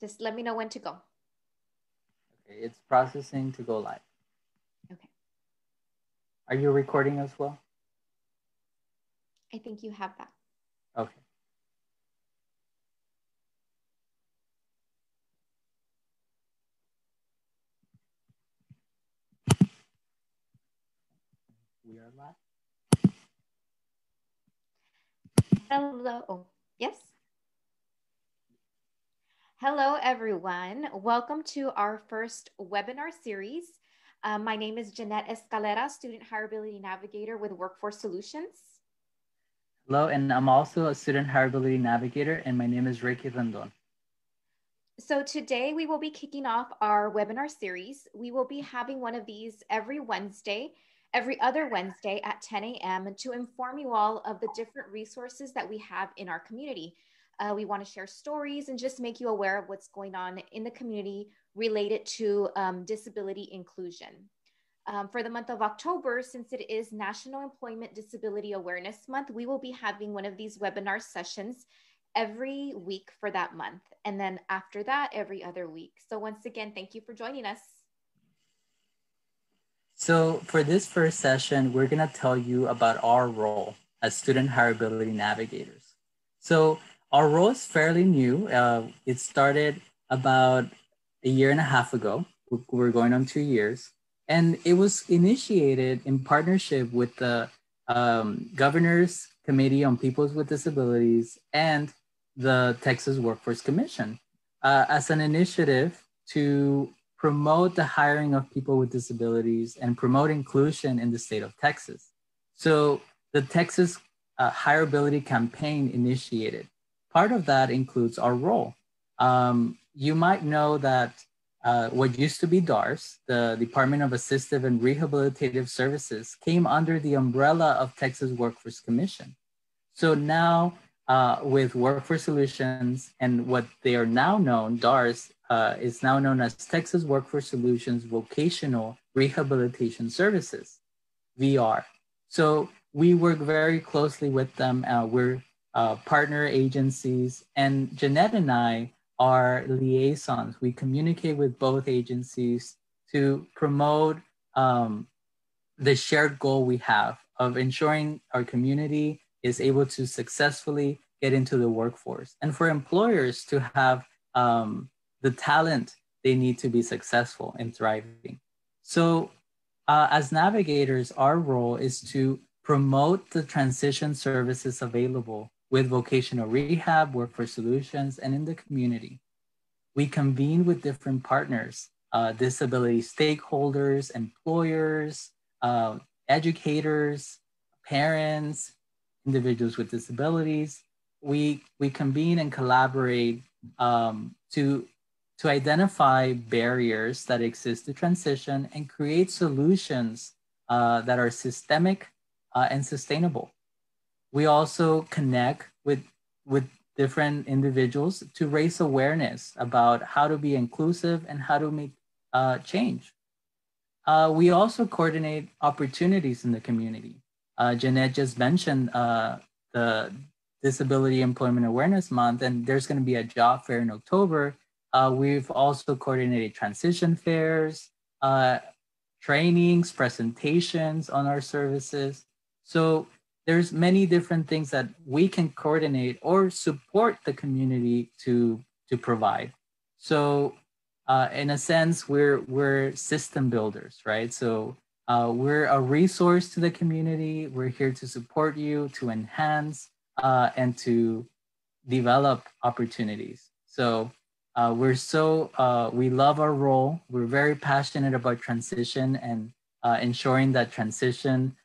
Just let me know when to go. Okay, it's processing to go live. Okay. Are you recording as well? I think you have that. Okay. We are live. Hello. Oh, yes. Hello, everyone. Welcome to our first webinar series. My name is Jeannette Escalera, Student HireAbility Navigator with Workforce Solutions. Hello, and I'm also a Student HireAbility Navigator, and my name is Rendon. So today we will be kicking off our webinar series. We will be having one of these every other Wednesday at 10 a.m. to inform you all of the different resources that we have in our community. We want to share stories and just make you aware of what's going on in the community related to disability inclusion. For the month of October, since it is National Employment Disability Awareness Month, we will be having one of these webinar sessions every week for that month. And then after that, every other week. So once again, thank you for joining us. So for this first session, we're going to tell you about our role as Student HireAbility Navigators. So our role is fairly new. It started about a year and a half ago. We're going on 2 years. And it was initiated in partnership with the Governor's Committee on Peoples with Disabilities and the Texas Workforce Commission as an initiative to promote the hiring of people with disabilities and promote inclusion in the state of Texas. So the Texas HireAbility campaign initiated. Part of that includes our role. You might know that what used to be DARS, the Department of Assistive and Rehabilitative Services, came under the umbrella of Texas Workforce Commission. So now with Workforce Solutions and what they are now known, DARS is now known as Texas Workforce Solutions Vocational Rehabilitation Services, VR. So we work very closely with them. We're partner agencies, and Jeannette and I are liaisons. We communicate with both agencies to promote the shared goal we have of ensuring our community is able to successfully get into the workforce, and for employers to have the talent they need to be successful and thriving. So as navigators, our role is to promote the transition services available with vocational rehab, workforce solutions, and in the community. We convene with different partners, disability stakeholders, employers, educators, parents, individuals with disabilities. We convene and collaborate to identify barriers that exist to transition and create solutions that are systemic and sustainable. We also connect with different individuals to raise awareness about how to be inclusive and how to make change. We also coordinate opportunities in the community. Jeannette just mentioned the Disability Employment Awareness Month, and there's going to be a job fair in October. We've also coordinated transition fairs, trainings, presentations on our services. So there's many different things that we can coordinate or support the community to provide. So in a sense, we're system builders, right? So we're a resource to the community. We're here to support you, to enhance and to develop opportunities. So we love our role. We're very passionate about transition and ensuring that transition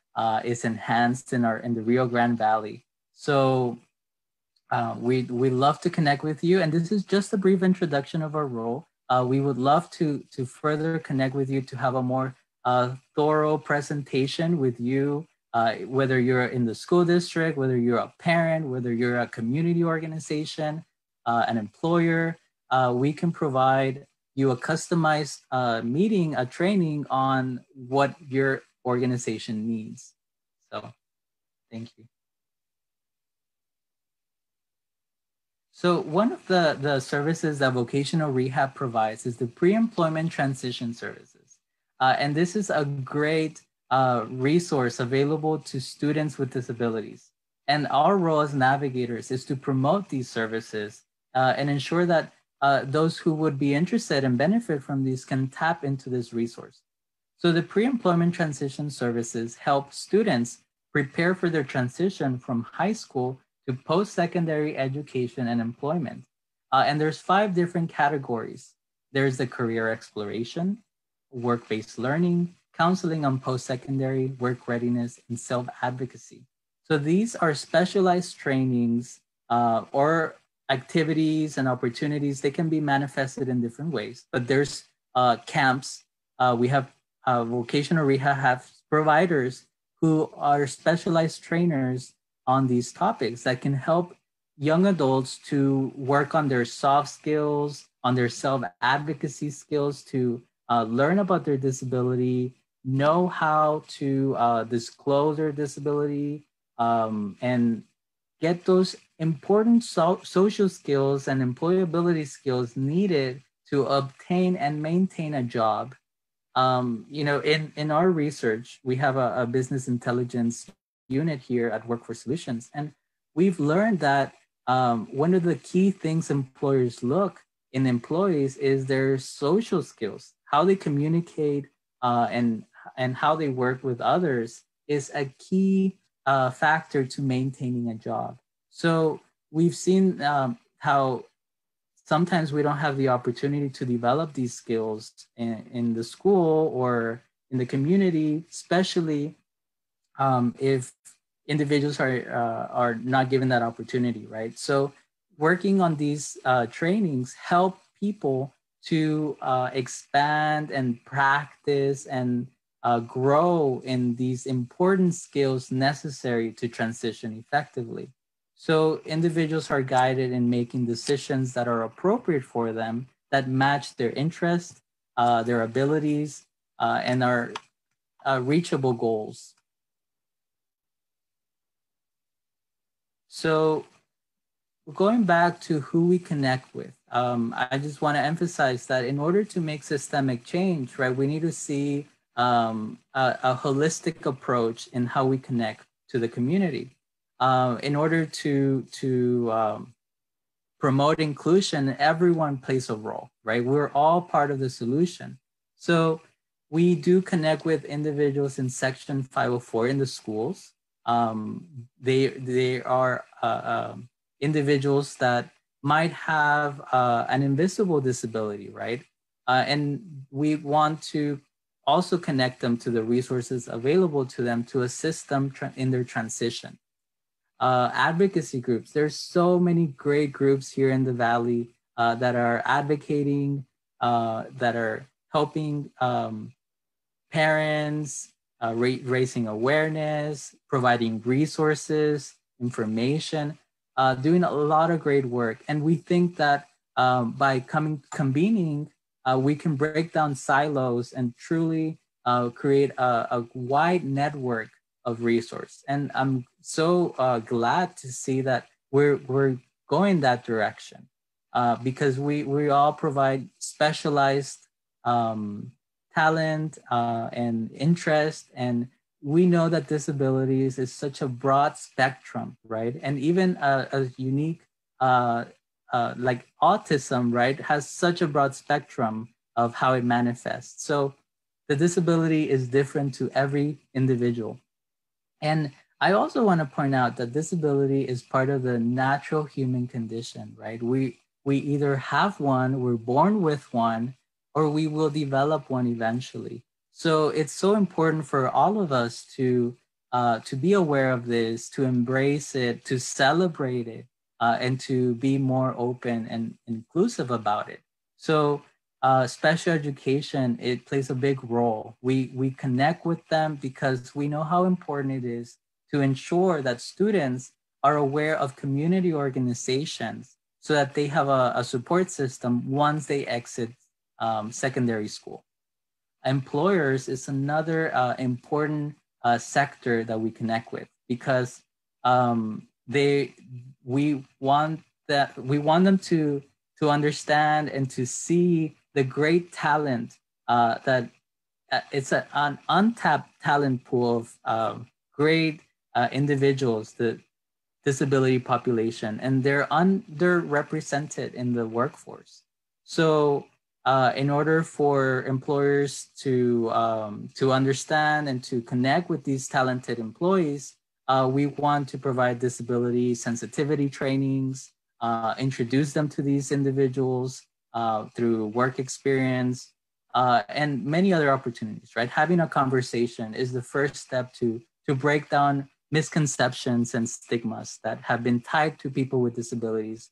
is enhanced in the Rio Grande Valley. So we love to connect with you. And this is just a brief introduction of our role. We would love to further connect with you to have a more thorough presentation with you, whether you're in the school district, whether you're a parent, whether you're a community organization, an employer. We can provide you a customized meeting, a training on what your organization needs. So thank you. So one of the services that vocational rehab provides is the pre-employment transition services. And this is a great resource available to students with disabilities. And our role as navigators is to promote these services and ensure that those who would be interested and benefit from these can tap into this resource. So the pre-employment transition services help students prepare for their transition from high school to post-secondary education and employment. And there's 5 different categories. There's the career exploration, work-based learning, counseling on post-secondary, work readiness, and self-advocacy. So these are specialized trainings or activities and opportunities. They can be manifested in different ways, but there's camps. We have vocational rehab have providers who are specialized trainers on these topics that can help young adults to work on their soft skills, on their self-advocacy skills, to learn about their disability, know how to disclose their disability, and get those important social skills and employability skills needed to obtain and maintain a job. In our research, we have a business intelligence unit here at Workforce Solutions, and we've learned that one of the key things employers look in employees is their social skills, how they communicate, and how they work with others is a key factor to maintaining a job. So we've seen how sometimes we don't have the opportunity to develop these skills in the school or in the community, especially if individuals are not given that opportunity, right? So working on these trainings help people to expand and practice and grow in these important skills necessary to transition effectively. So individuals are guided in making decisions that are appropriate for them, that match their interests, their abilities, and are reachable goals. So going back to who we connect with, I just want to emphasize that in order to make systemic change, right, we need to see a holistic approach in how we connect to the community. In order to promote inclusion, everyone plays a role, right? We're all part of the solution. So we do connect with individuals in Section 504 in the schools. They are individuals that might have an invisible disability, right? And we want to also connect them to the resources available to them to assist them in their transition. Advocacy groups. There's so many great groups here in the Valley that are advocating, that are helping parents, raising awareness, providing resources, information, doing a lot of great work. And we think that by convening, we can break down silos and truly create a wide network of resource. And I'm so glad to see that we're going that direction because we all provide specialized talent and interest, and we know that disabilities is such a broad spectrum, right? And even a unique like autism, right, has such a broad spectrum of how it manifests. So the disability is different to every individual. And I also want to point out that disability is part of the natural human condition, right? We either have one, we're born with one, or we will develop one eventually. So it's so important for all of us to be aware of this, to embrace it, to celebrate it, and to be more open and inclusive about it. So special education, it plays a big role. We connect with them because we know how important it is to ensure that students are aware of community organizations so that they have a support system once they exit secondary school. Employers is another important sector that we connect with because we want that we want them to understand and to see the great talent that it's an untapped talent pool of great individuals, the disability population, and they're underrepresented in the workforce. So, in order for employers to understand and to connect with these talented employees, we want to provide disability sensitivity trainings, introduce them to these individuals through work experience, and many other opportunities. Right, having a conversation is the first step to break down misconceptions and stigmas that have been tied to people with disabilities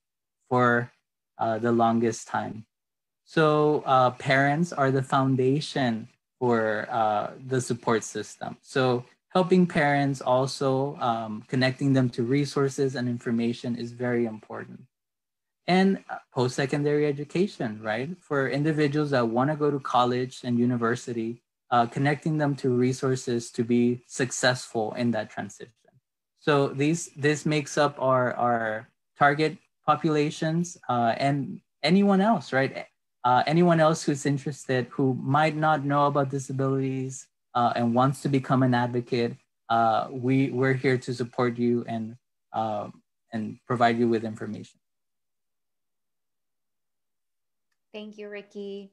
for the longest time. So parents are the foundation for the support system. So helping parents also connecting them to resources and information is very important. And post-secondary education, right? For individuals that want to go to college and university, connecting them to resources to be successful in that transition. So this makes up our target populations and anyone else, right? Anyone else who's interested, who might not know about disabilities and wants to become an advocate, we're here to support you and provide you with information. Thank you, Ricky.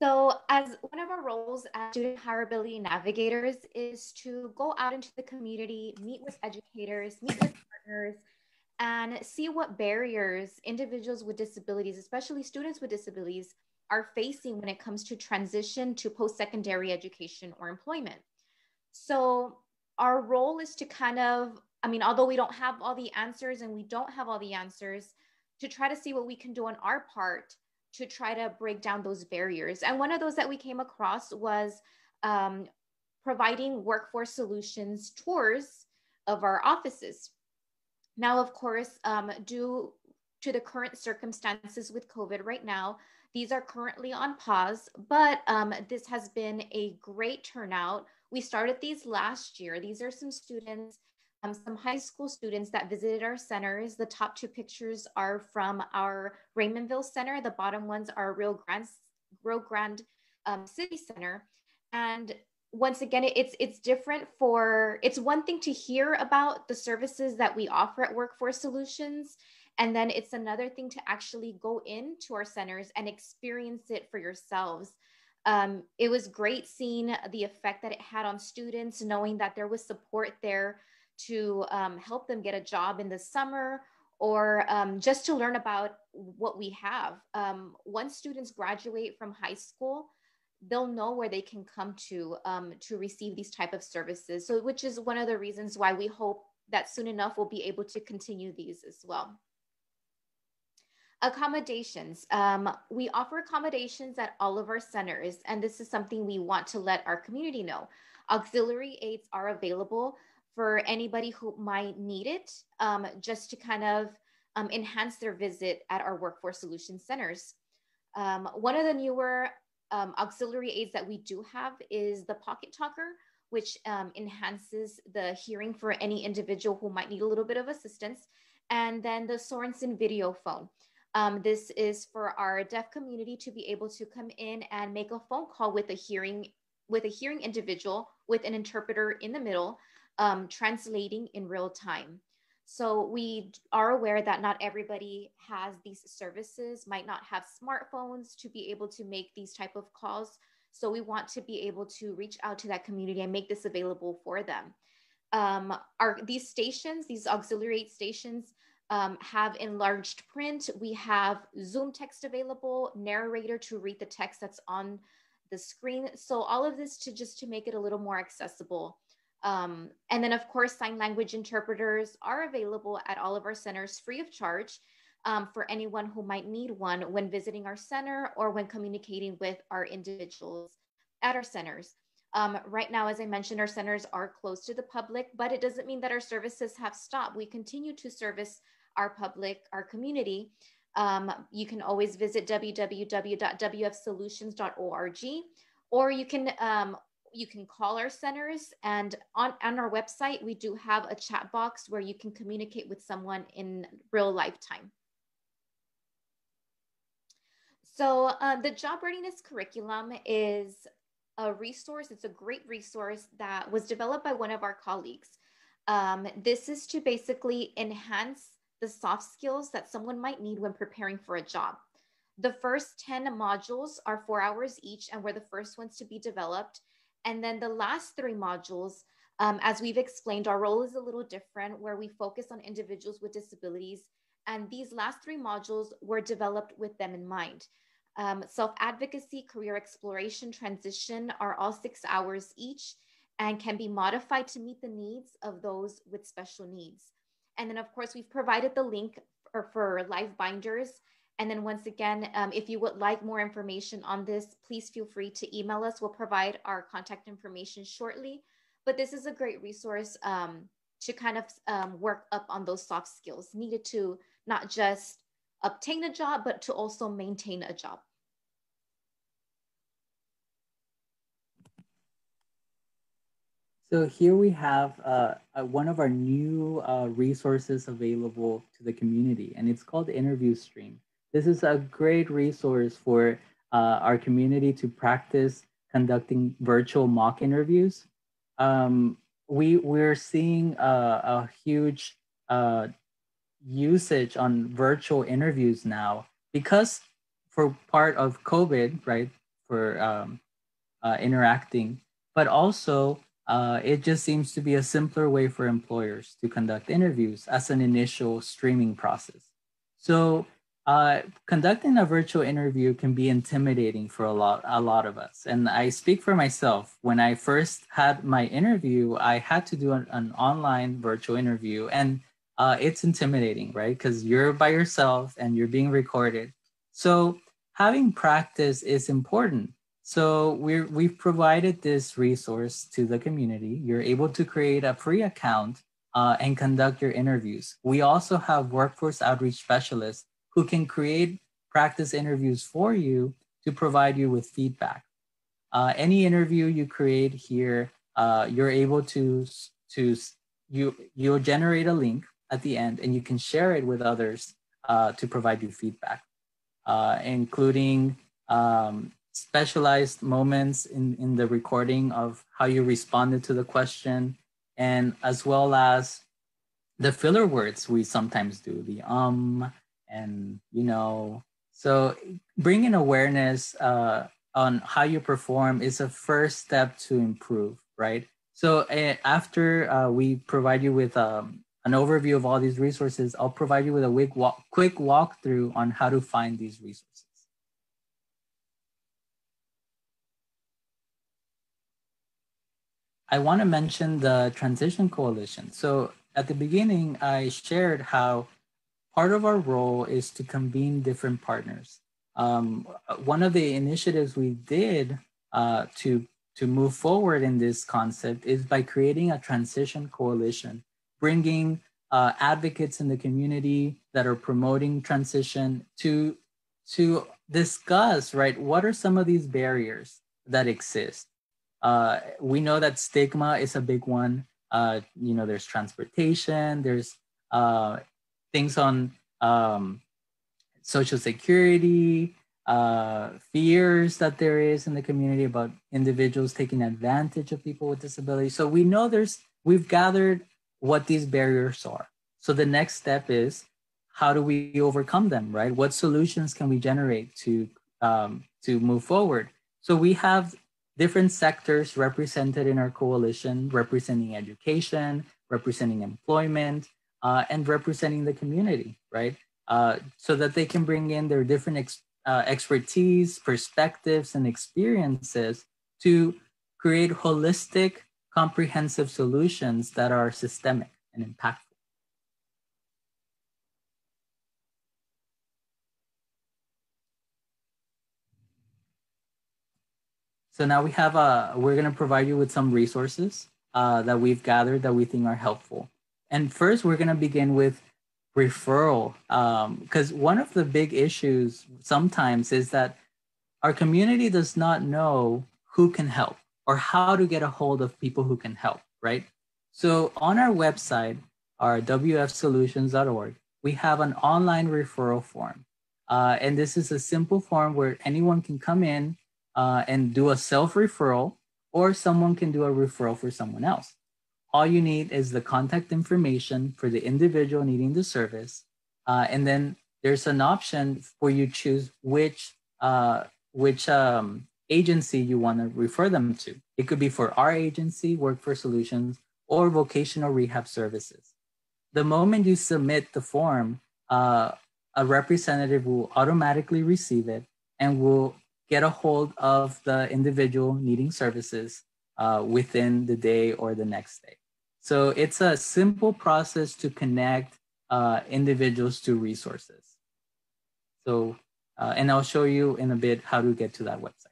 So as one of our roles as Student HireAbility Navigators is to go out into the community, meet with educators, meet with partners, and see what barriers individuals with disabilities, especially students with disabilities, are facing when it comes to transition to post-secondary education or employment. So our role is to kind of, I mean, although we don't have all the answers and we don't have all the answers, to try to see what we can do on our part to try to break down those barriers. And one of those that we came across was providing workforce solutions tours of our offices. Now, of course, due to the current circumstances with COVID right now, these are currently on pause, but this has been a great turnout. We started these last year. These are some students, some high school students that visited our centers. The top two pictures are from our Raymondville Center. The bottom ones are Rio Grande City Center. And once again, it's different it's one thing to hear about the services that we offer at Workforce Solutions. And then it's another thing to actually go into our centers and experience it for yourselves. It was great seeing the effect that it had on students, knowing that there was support there to help them get a job in the summer or just to learn about what we have. Once students graduate from high school, they'll know where they can come to receive these type of services. So, which is one of the reasons why we hope that soon enough we'll be able to continue these as well. Accommodations. We offer accommodations at all of our centers, and this is something we want to let our community know. Auxiliary aids are available for anybody who might need it, just to kind of enhance their visit at our Workforce Solutions centers. One of the newer auxiliary aids that we do have is the Pocket Talker, which enhances the hearing for any individual who might need a little bit of assistance. And then the Sorensen video phone. This is for our deaf community to be able to come in and make a phone call with a hearing individual with an interpreter in the middle, translating in real time. So we are aware that not everybody has these services, might not have smartphones to be able to make these type of calls. So we want to be able to reach out to that community and make this available for them. These stations, these auxiliary aid stations, have enlarged print. We have Zoom text available, narrator to read the text that's on the screen. So all of this to make it a little more accessible. And then of course, sign language interpreters are available at all of our centers free of charge for anyone who might need one when visiting our center or when communicating with our individuals at our centers. Right now, as I mentioned, our centers are closed to the public, but it doesn't mean that our services have stopped. We continue to service our public, our community. You can always visit www.wfsolutions.org, or you can call our centers, and on our website, we do have a chat box where you can communicate with someone in real lifetime. So the job readiness curriculum is a resource. It's a great resource that was developed by one of our colleagues. This is to basically enhance the soft skills that someone might need when preparing for a job. The first 10 modules are 4 hours each, and we're the first ones to be developed. And then the last 3 modules, as we've explained, our role is a little different where we focus on individuals with disabilities. And these last 3 modules were developed with them in mind. Self-advocacy, career exploration, transition are all 6 hours each and can be modified to meet the needs of those with special needs. And then, of course, we've provided the link for live binders. And then once again, if you would like more information on this, please feel free to email us. We'll provide our contact information shortly. But this is a great resource to kind of work up on those soft skills needed to not just obtain a job, but to also maintain a job. So here we have one of our new resources available to the community, and it's called Interview Stream. This is a great resource for our community to practice conducting virtual mock interviews. We're seeing a huge usage on virtual interviews now because for part of COVID, right, for interacting, but also it just seems to be a simpler way for employers to conduct interviews as an initial streaming process. So conducting a virtual interview can be intimidating for a lot of us. And I speak for myself. When I first had my interview, I had to do an online virtual interview, and it's intimidating, right? Because you're by yourself and you're being recorded. So having practice is important. So we've provided this resource to the community. You're able to create a free account and conduct your interviews. We also have workforce outreach specialists who can create practice interviews for you to provide you with feedback. Any interview you create here, you're able you'll generate a link at the end, and you can share it with others to provide you feedback, including specialized moments in the recording of how you responded to the question, and as well as the filler words we sometimes do, the and so bringing awareness on how you perform is a first step to improve, right? So after we provide you with an overview of all these resources, I'll provide you with a quick walkthrough on how to find these resources. I want to mention the Transition Coalition. So at the beginning, I shared how part of our role is to convene different partners. One of the initiatives we did to move forward in this concept is by creating a transition coalition, bringing advocates in the community that are promoting transition to discuss, right, what are some of these barriers that exist. We know that stigma is a big one. There's transportation, there's things on social security, fears that there is in the community about individuals taking advantage of people with disabilities. So we know we've gathered what these barriers are. So the next step is, how do we overcome them, right? What solutions can we generate to move forward? So we have different sectors represented in our coalition, representing education, representing employment, and representing the community, right? So that they can bring in their different expertise, perspectives, and experiences to create holistic, comprehensive solutions that are systemic and impactful. So now we're going to provide you with some resources that we've gathered that we think are helpful. And first, we're going to begin with referral, because one of the big issues sometimes is that our community does not know who can help or how to get a hold of people who can help, right? So on our website, our wfsolutions.org, we have an online referral form. And this is a simple form where anyone can come in and do a self-referral, or someone can do a referral for someone else. All you need is the contact information for the individual needing the service. And then there's an option for you to choose which agency you want to refer them to. It could be for our agency, Workforce Solutions, or vocational rehab services. The moment you submit the form, a representative will automatically receive it and will get a hold of the individual needing services within the day or the next day. So it's a simple process to connect individuals to resources. So, and I'll show you in a bit how to get to that website.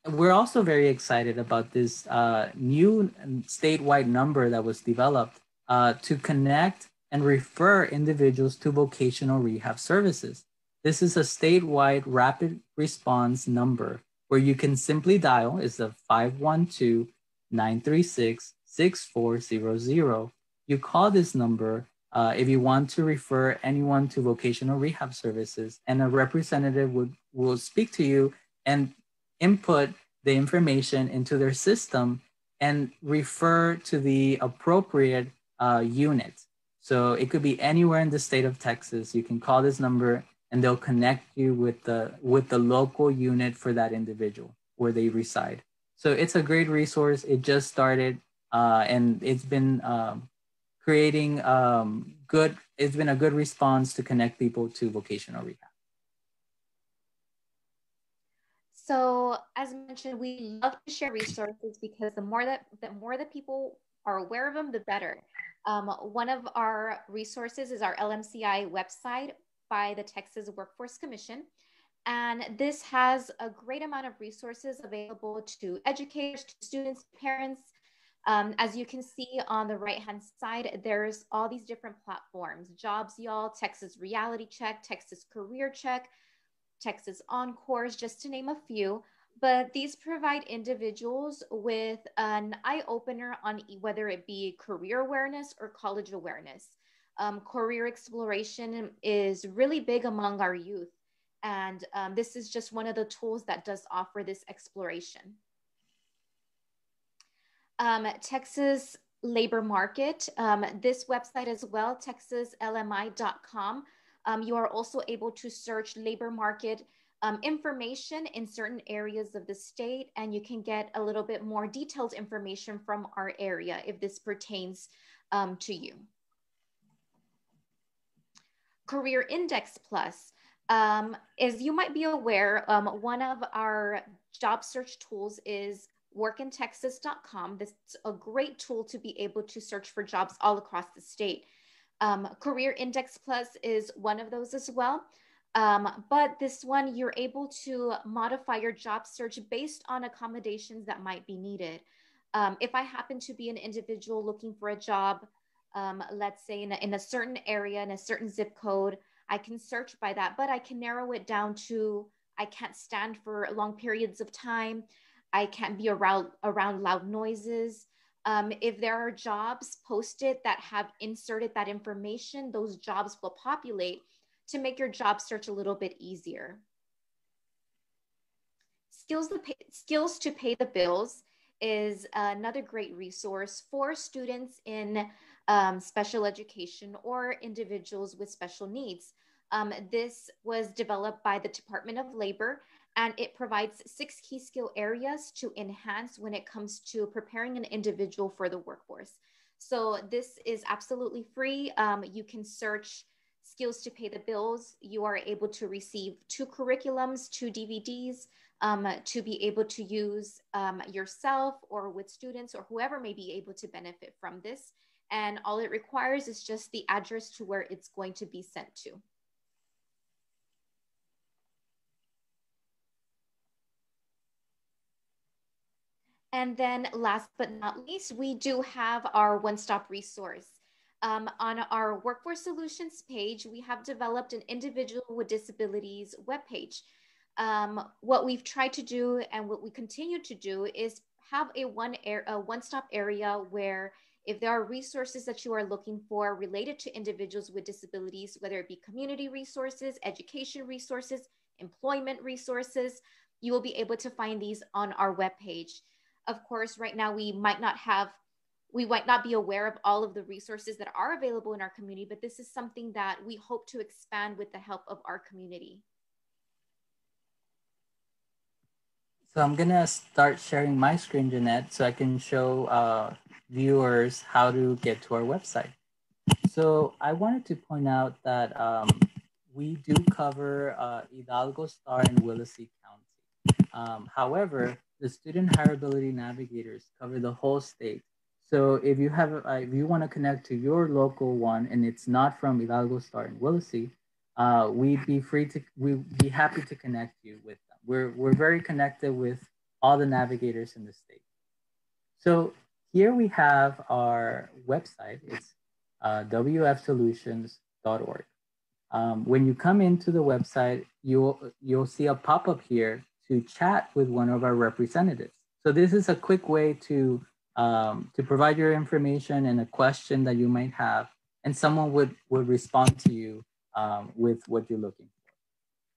We're also very excited about this new statewide number that was developed to connect and refer individuals to vocational rehab services. This is a statewide rapid response number where you can simply dial. It's a 512-936-6400. You call this number if you want to refer anyone to vocational rehab services, and a representative will speak to you and input the information into their system and refer to the appropriate unit. So it could be anywhere in the state of Texas. You can call this number and they'll connect you with the local unit for that individual where they reside. So it's a great resource. It just started and it's been creating it's been a good response to connect people to vocational rehab. So as mentioned, we love to share resources because the more that people are aware of them, the better. One of our resources is our LMCI website by the Texas Workforce Commission. And this has a great amount of resources available to educators, to students, parents. As you can see on the right-hand side, there's all these different platforms: Jobs Y'all, Texas Reality Check, Texas Career Check, Texas Encores, just to name a few. But these provide individuals with an eye-opener on whether it be career awareness or college awareness. Career exploration is really big among our youth. And this is just one of the tools that does offer this exploration. Texas Labor Market, this website as well, texaslmi.com. You are also able to search labor market information in certain areas of the state, and you can get a little bit more detailed information from our area if this pertains to you. Career Index Plus. As you might be aware, one of our job search tools is workintexas.com. This is a great tool to be able to search for jobs all across the state. Career Index Plus is one of those as well. But this one, you're able to modify your job search based on accommodations that might be needed. If I happen to be an individual looking for a job, let's say in a certain area, in a certain zip code, I can search by that, but I can narrow it down to, I can't stand for long periods of time. I can't be around loud noises. If there are jobs posted that have inserted that information, those jobs will populate to make your job search a little bit easier. Skills to Pay the Bills is another great resource for students in special education or individuals with special needs. This was developed by the Department of Labor, and it provides 6 key skill areas to enhance when it comes to preparing an individual for the workforce. So this is absolutely free. You can search Skills to Pay the Bills. You are able to receive 2 curriculums, 2 DVDs to be able to use yourself or with students or whoever may be able to benefit from this. And all it requires is just the address to where it's going to be sent to. And then last but not least, we do have our OneStop Resource. On our Workforce Solutions page, we have developed an individual with disabilities webpage. What we've tried to do and what we continue to do is have a one-stop area where If there are resources that you are looking for related to individuals with disabilities, whether it be community resources, education resources, employment resources, you will be able to find these on our webpage. Of course, right now we might not be aware of all of the resources that are available in our community, but this is something that we hope to expand with the help of our community. So I'm gonna start sharing my screen, Jeanette, so I can show viewers how to get to our website. So I wanted to point out that we do cover Hidalgo, Star, and Willacy County. However, the Student HireAbility Navigators cover the whole state. So if you want to connect to your local one and it's not from Hidalgo, Star, and Willacy, we'd be happy to connect you with them. We're very connected with all the navigators in the state. So here we have our website. It's wfsolutions.org. When you come into the website, you'll see a pop-up here to chat with one of our representatives. So this is a quick way to provide your information and a question that you might have, and someone would respond to you with what you're looking for.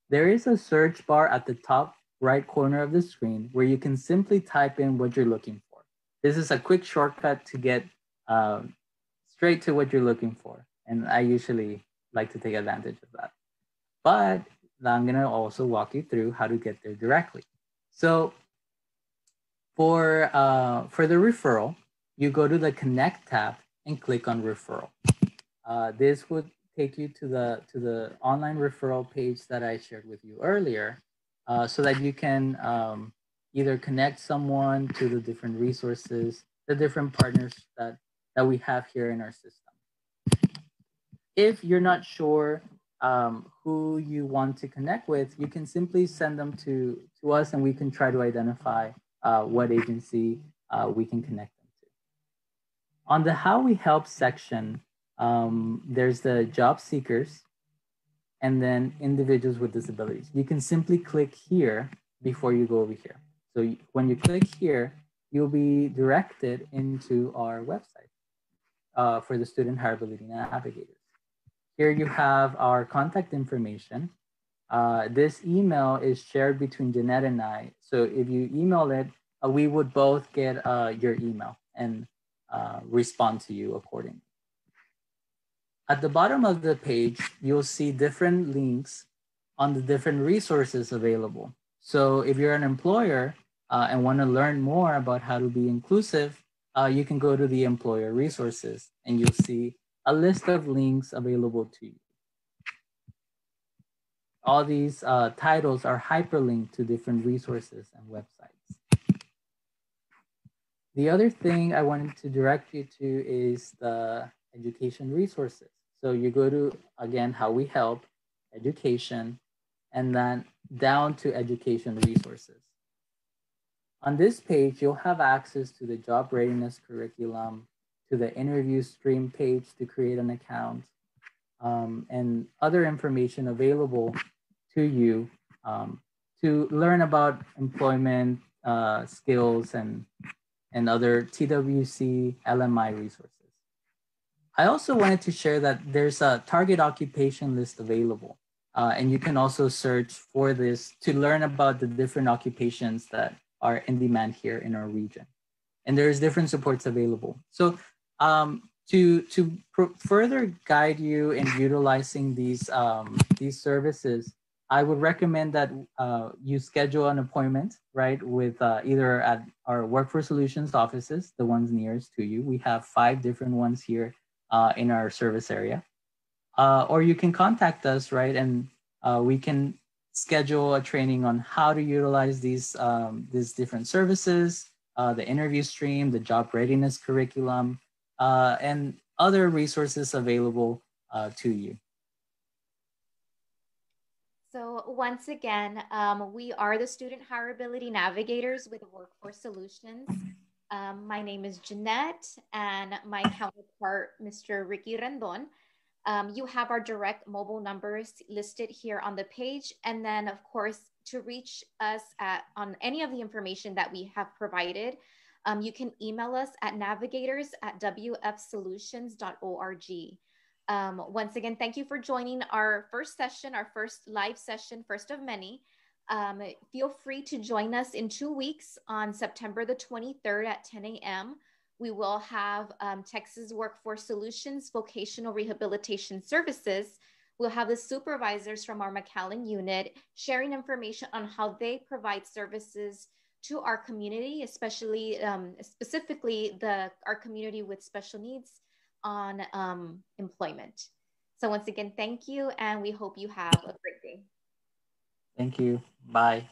There is a search bar at the top right corner of the screen where you can simply type in what you're looking for. This is a quick shortcut to get straight to what you're looking for, and I usually like to take advantage of that. But I'm gonna also walk you through how to get there directly. So for the referral, you go to the Connect tab and click on Referral. This would take you to the online referral page that I shared with you earlier, so that you can either connect someone to the different resources, the different partners that we have here in our system. If you're not sure who you want to connect with, you can simply send them to us, and we can try to identify what agency we can connect them to. On the How We Help section, there's the job seekers and then individuals with disabilities. You can simply click here before you go over here. So when you click here, you'll be directed into our website for the Student HireAbility Navigators. Here you have our contact information. This email is shared between Jeannette and I. So if you email it, we would both get your email and respond to you accordingly. At the bottom of the page, you'll see different links on the different resources available. So if you're an employer and want to learn more about how to be inclusive, you can go to the employer resources and you'll see a list of links available to you. All these titles are hyperlinked to different resources and websites. The other thing I wanted to direct you to is the education resources. So you go to, again, How We Help, Education, and then down to Education Resources. On this page, you'll have access to the job readiness curriculum, to the interview stream page to create an account, and other information available to you to learn about employment skills and other TWC LMI resources. I also wanted to share that there's a target occupation list available, and you can also search for this to learn about the different occupations that are in demand here in our region. And there's different supports available. So to further guide you in utilizing these services, I would recommend that you schedule an appointment, right, with either at our Workforce Solutions offices, the ones nearest to you. We have 5 different ones here in our service area. Or you can contact us, right, and we can schedule a training on how to utilize these different services, the interview stream, the job readiness curriculum, and other resources available to you. So once again, we are the Student HireAbility Navigators with Workforce Solutions. My name is Jeannette, and my counterpart, Mr. Ricky Rendon. You have our direct mobile numbers listed here on the page. And then, of course, to reach us on any of the information that we have provided, You can email us at navigators@wfsolutions.org. Once again, thank you for joining our first session, our first live session, first of many. Feel free to join us in 2 weeks on September the 23rd at 10 a.m. We will have Texas Workforce Solutions Vocational Rehabilitation Services. We'll have the supervisors from our McAllen unit sharing information on how they provide services to our community, especially specifically our community with special needs on employment. So once again, thank you, and we hope you have a great day. Thank you. Bye.